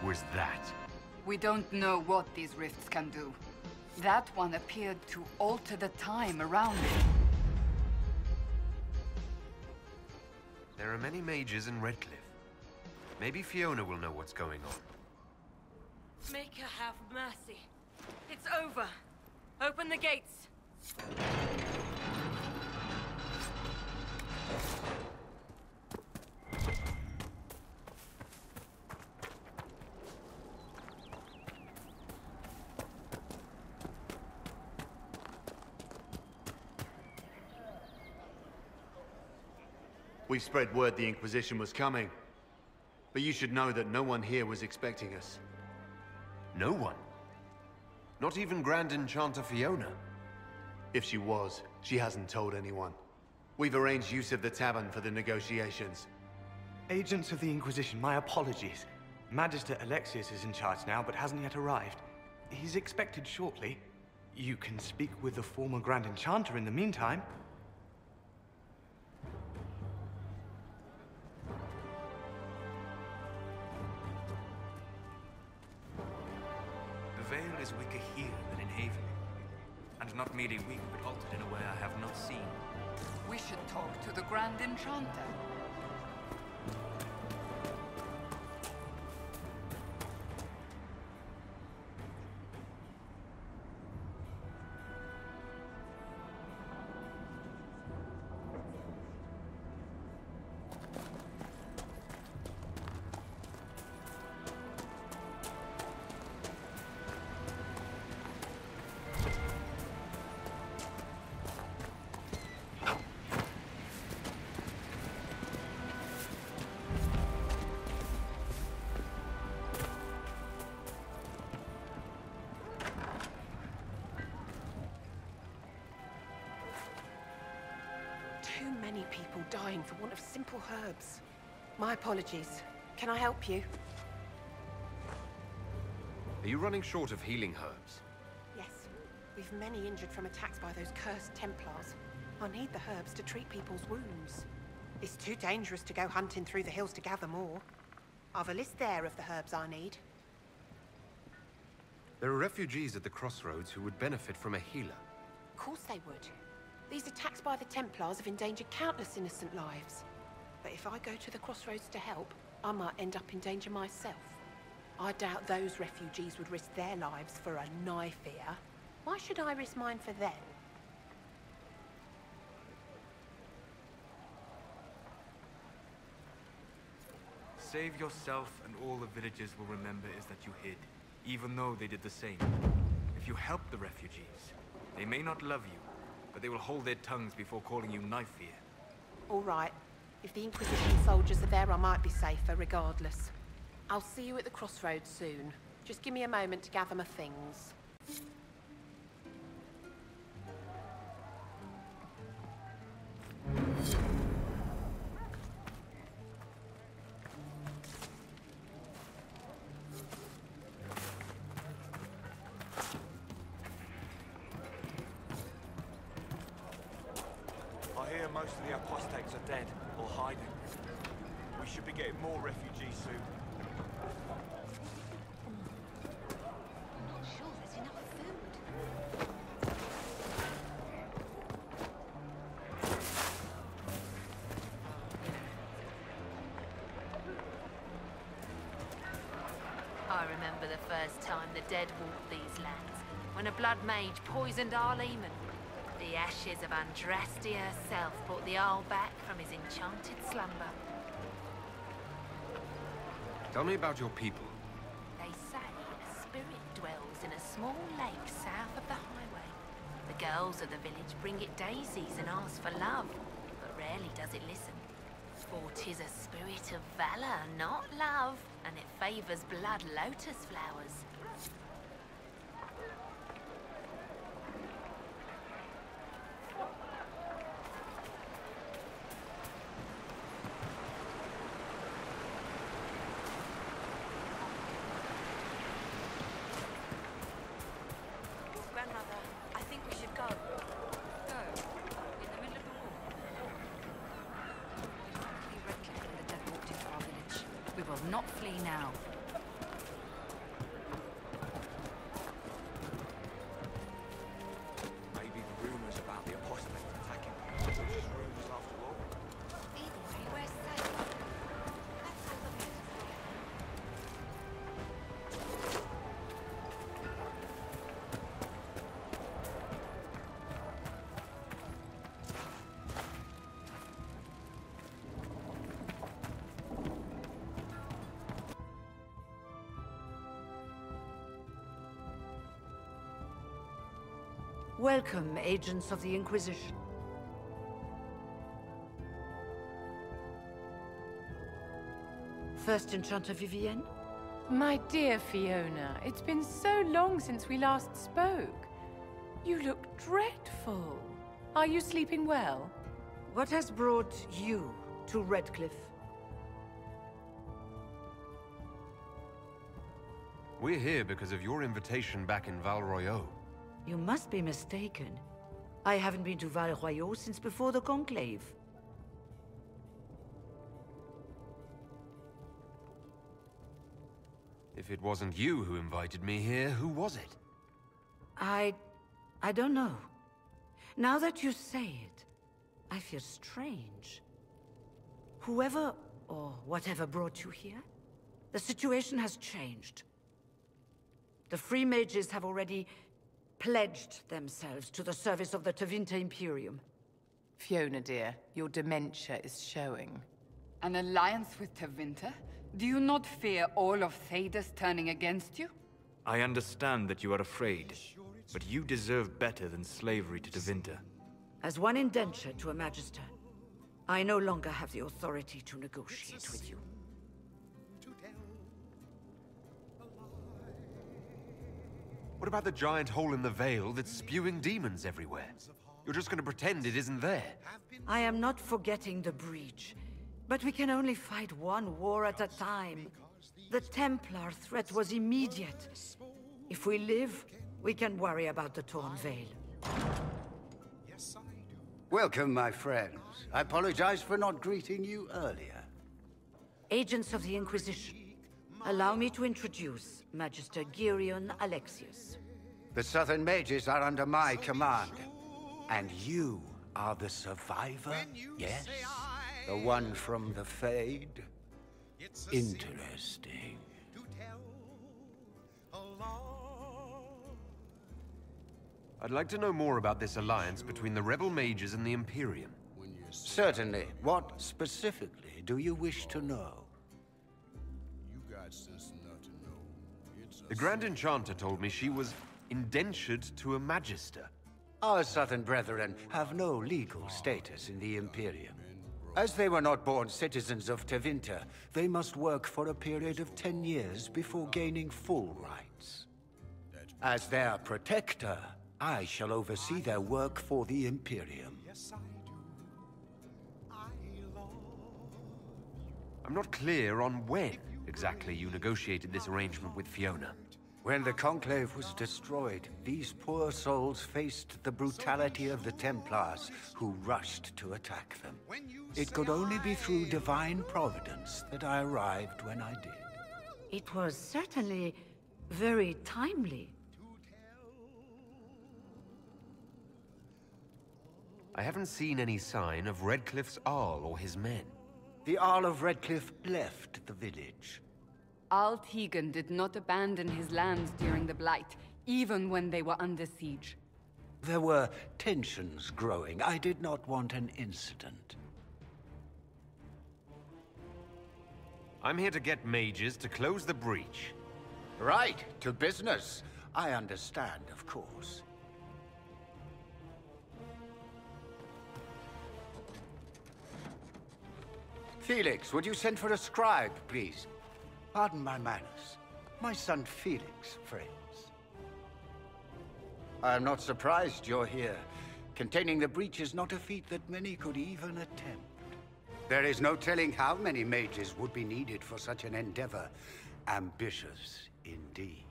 was that? We don't know what these rifts can do. That one appeared to alter the time around it. There are many mages in Redcliffe. Maybe Fiona will know what's going on. Make her have mercy. It's over. Open the gates. We spread word the Inquisition was coming. But you should know that no one here was expecting us. No one? Not even Grand Enchanter Fiona? If she was, she hasn't told anyone. We've arranged use of the tavern for the negotiations. Agents of the Inquisition, my apologies. Magister Alexius is in charge now, but hasn't yet arrived. He's expected shortly. You can speak with the former Grand Enchanter in the meantime. The veil is weaker here than in Haven. And not merely weak, but altered in a way I have not seen. We should talk to the Grand Enchanter. Too many people dying for want of simple herbs. My apologies. Can I help you? Are you running short of healing herbs? Yes. We've many injured from attacks by those cursed Templars. I need the herbs to treat people's wounds. It's too dangerous to go hunting through the hills to gather more. I've a list there of the herbs I need. There are refugees at the crossroads who would benefit from a healer. Of course they would. These attacks by the Templars have endangered countless innocent lives. But if I go to the crossroads to help, I might end up in danger myself. I doubt those refugees would risk their lives for a knife here. Why should I risk mine for them? Save yourself, and all the villagers will remember is that you hid, even though they did the same. If you help the refugees, they may not love you, but they will hold their tongues before calling you knife here. All right. If the Inquisition soldiers are there, I might be safer regardless. I'll see you at the crossroads soon. Just give me a moment to gather my things. I hear most of the apostates are dead or hiding. We should be getting more refugees soon. I'm not sure there's enough food. I remember the first time the dead walked these lands, when a blood mage poisoned our leman. The ashes of Andraste herself brought the Arl back from his enchanted slumber. Tell me about your people. They say a spirit dwells in a small lake south of the highway. The girls of the village bring it daisies and ask for love, but rarely does it listen. For 'tis a spirit of valor, not love, and it favors blood lotus flowers. Grandmother, I think we should go. Go. In the middle of the war. We Redcliffe and the dead walked into our village. We will not flee now. Welcome, agents of the Inquisition. First Enchanter Vivienne? My dear Fiona, it's been so long since we last spoke. You look dreadful. Are you sleeping well? What has brought you to Redcliffe? We're here because of your invitation back in Val Royeaux. You must be mistaken. I haven't been to Val Royeaux since before the Conclave. If it wasn't you who invited me here, who was it? I don't know. Now that you say it, I feel strange. Whoever or whatever brought you here, the situation has changed. The Free Mages have already pledged themselves to the service of the Tevinter Imperium. Fiona, dear, your dementia is showing. An alliance with Tevinter? Do you not fear all of Thedas turning against you? I understand that you are afraid, but you deserve better than slavery to Tevinter. As one indenture to a Magister, I no longer have the authority to negotiate with you. What about the giant hole in the veil that's spewing demons everywhere? You're just gonna pretend it isn't there? I am not forgetting the breach, but we can only fight one war at a time. The Templar threat was immediate. If we live, we can worry about the torn veil. Welcome, my friends. I apologize for not greeting you earlier. Agents of the Inquisition, allow me to introduce Magister Girion Alexius. The Southern Mages are under my command. And you are the survivor, yes? The one from the Fade? Interesting. I'd like to know more about this alliance between the rebel mages and the Imperium. Certainly. What specifically do you wish to know? The Grand Enchanter told me she was indentured to a Magister. Our Southern brethren have no legal status in the Imperium. As they were not born citizens of Tevinter, they must work for a period of 10 years before gaining full rights. As their protector, I shall oversee their work for the Imperium. I'm not clear on when exactly you negotiated this arrangement with Fiona. When the Conclave was destroyed, these poor souls faced the brutality of the Templars, who rushed to attack them. It could only be through divine providence that I arrived when I did. It was certainly very timely. I haven't seen any sign of Redcliffe's Arl or his men. The Arl of Redcliffe left the village. Arl Tegan did not abandon his lands during the Blight, even when they were under siege. There were tensions growing. I did not want an incident. I'm here to get mages to close the breach. Right, to business. I understand, of course. Felix, would you send for a scribe, please? Pardon my manners. My son Felix, friends. I am not surprised you're here. Containing the breach is not a feat that many could even attempt. There is no telling how many mages would be needed for such an endeavor. Ambitious, indeed.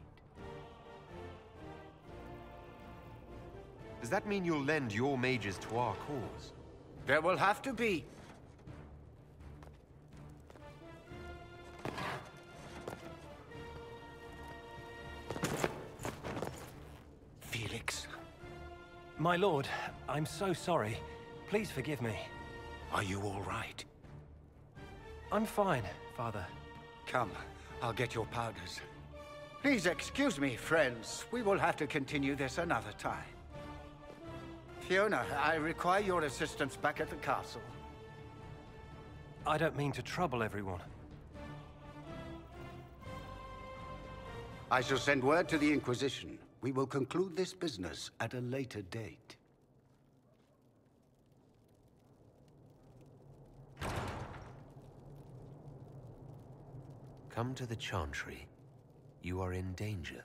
Does that mean you'll lend your mages to our cause? There will have to be. Felix. My lord, I'm so sorry. Please forgive me. Are you all right? I'm fine, Father. Come, I'll get your powders. Please excuse me, friends. We will have to continue this another time. Fiona, I require your assistance back at the castle. I don't mean to trouble everyone. I shall send word to the Inquisition. We will conclude this business at a later date. Come to the Chantry. You are in danger.